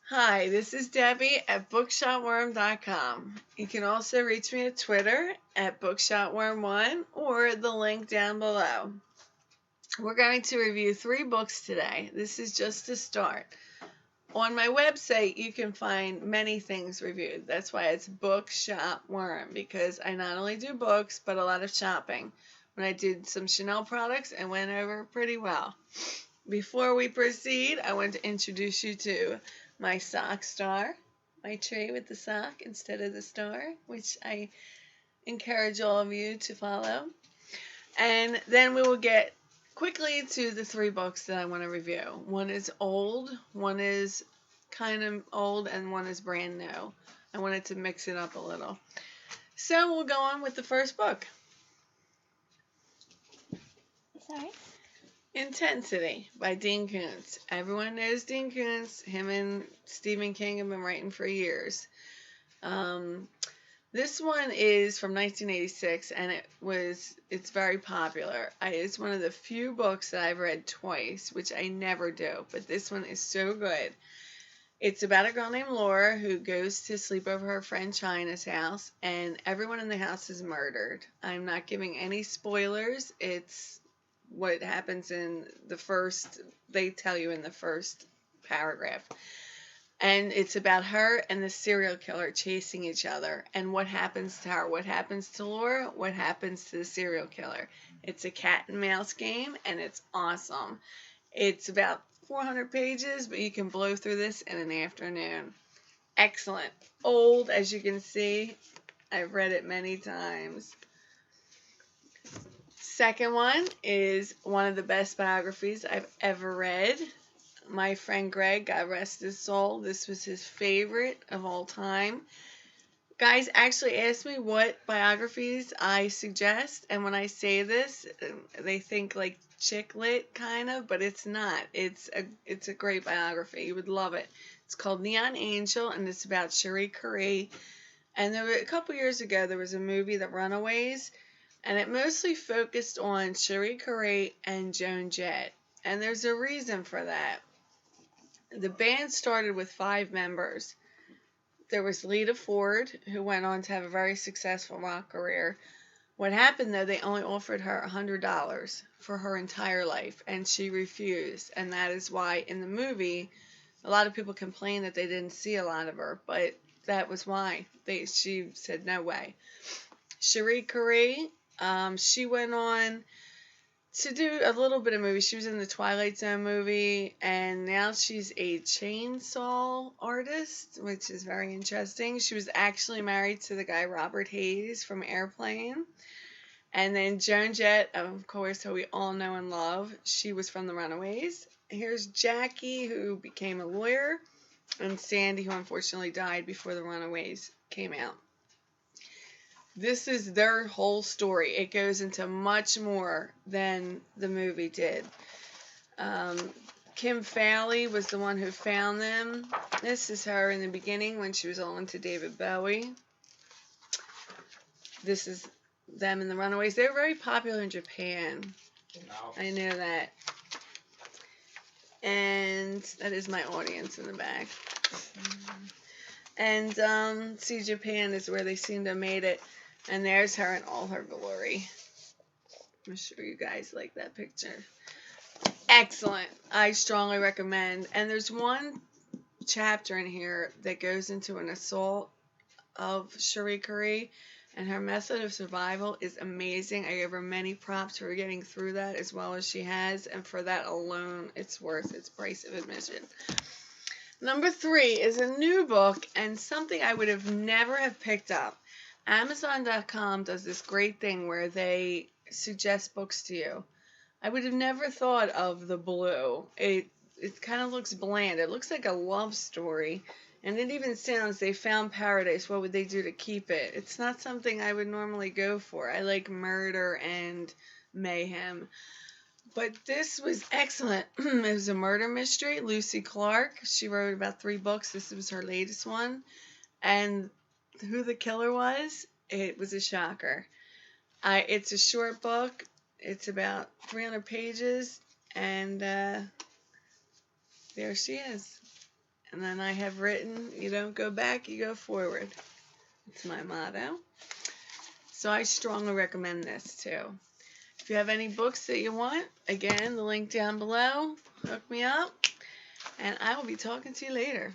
Hi, this is Debbie at BookShopWorm.com. You can also reach me at Twitter at BookShopWorm1 or the link down below. We're going to review 3 books today. This is just a start. On my website, you can find many things reviewed. That's why it's BookShopWorm, because I not only do books, but a lot of shopping. When I did some Chanel products, it went over pretty well. Before we proceed, I want to introduce you to my sock star, my tree with the sock instead of the star, which I encourage all of you to follow. And then we will get quickly to the 3 books that I want to review. One is old, one is kind of old, and one is brand new. I wanted to mix it up a little. So we'll go on with the first book. Sorry? Intensity by Dean Koontz. Everyone knows Dean Koontz. Him and Stephen King have been writing for years. This one is from 1986, and it's very popular. It's one of the few books that I've read twice, which I never do, but this one is so good. It's about a girl named Laura who goes to sleep over her friend China's house, and everyone in the house is murdered. I'm not giving any spoilers. It's what happens they tell you in the first paragraph. And it's about her and the serial killer chasing each other. And what happens to her? What happens to Laura? What happens to the serial killer? It's a cat and mouse game, and it's awesome. It's about 400 pages, but you can blow through this in an afternoon. Excellent. Old, as you can see. I've read it many times. Second one is one of the best biographies I've ever read. My friend Greg, God rest his soul, this was his favorite of all time. Guys actually ask me what biographies I suggest, and when I say this, they think like chick lit kind of, but it's not. It's a great biography. You would love it. It's called Neon Angel, and it's about Cherie Currie. And a couple years ago, there was a movie, The Runaways, and it mostly focused on Cherie Currie and Joan Jett. And there's a reason for that. The band started with 5 members. There was Lita Ford, who went on to have a very successful rock career. What happened, though, they only offered her $100 for her entire life, and she refused. And that is why in the movie, a lot of people complain that they didn't see a lot of her, but that was why. She said, no way. Cherie Currie, she went on to do a little bit of movies. She was in the Twilight Zone movie, and now she's a chainsaw artist, which is very interesting. She was actually married to the guy Robert Hayes from Airplane. And then Joan Jett, of course, who we all know and love, she was from The Runaways. Here's Jackie, who became a lawyer, and Sandy, who unfortunately died before The Runaways came out. This is their whole story. It goes into much more than the movie did. Kim Fowley was the one who found them. This is her in the beginning when she was all into David Bowie. This is them in The Runaways. They were very popular in Japan. I know that. And that is my audience in the back. And see, Japan is where they seem to have made it. And there's her in all her glory. I'm sure you guys like that picture. Excellent. I strongly recommend. And there's one chapter in here that goes into an assault of Cherie Currie, and her method of survival is amazing. I give her many props for getting through that as well as she has, and for that alone, it's worth its price of admission. Number 3 is a new book and something I would have never have picked up. Amazon.com does this great thing where they suggest books to you. I would have never thought of The Blue. It kind of looks bland. It looks like a love story. And it even sounds, they found paradise. What would they do to keep it? It's not something I would normally go for. I like murder and mayhem. But this was excellent. It was a murder mystery. Lucy Clark, she wrote about 3 books. This was her latest one. And who the killer was, it was a shocker. It's a short book. It's about 300 pages, and there she is. And then I have written, you don't go back, you go forward. It's my motto. So I strongly recommend this too. If you have any books that you want, again, the link down below, hook me up, and I will be talking to you later.